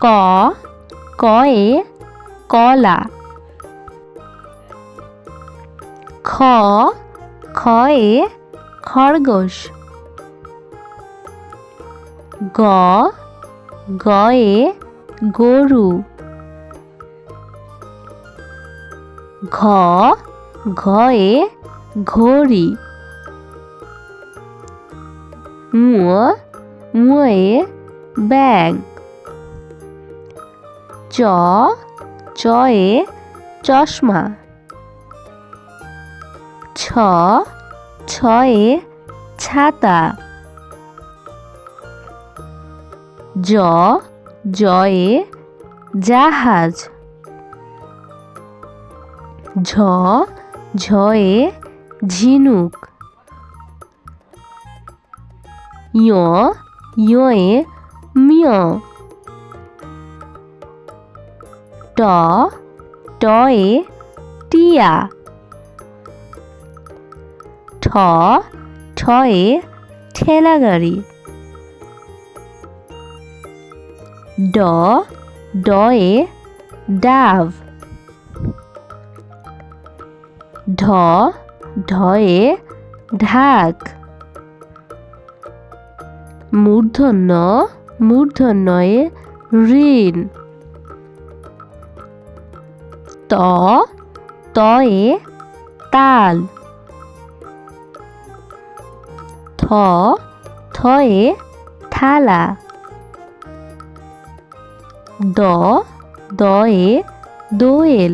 ক কয়ে কলা। খ খয়ে খরগোশ। গ গয়ে গরু। ঘ ঘয়ে ঘড়ি। ঙ ঙয়ে ব্যাঙ। চ চয়ে চশমা। ছ ছয়ে ছাতা। জ জয়ে জাহাজ। ঝ ঝয়ে ঝিনুক। য় ইয়ে মিয়। ট টয়ে টিয়া। ঠ ঠয়ে ঠেলাগাড়ি। ড ডয়ে ডাব। ঢ ঢয়ে ঢাক। মূর্ধন্য মূর্ধন্যয়ে ঋণ। ত তয়ে তাল। থ থয়ে থালা। দ দয়ে দোয়েল।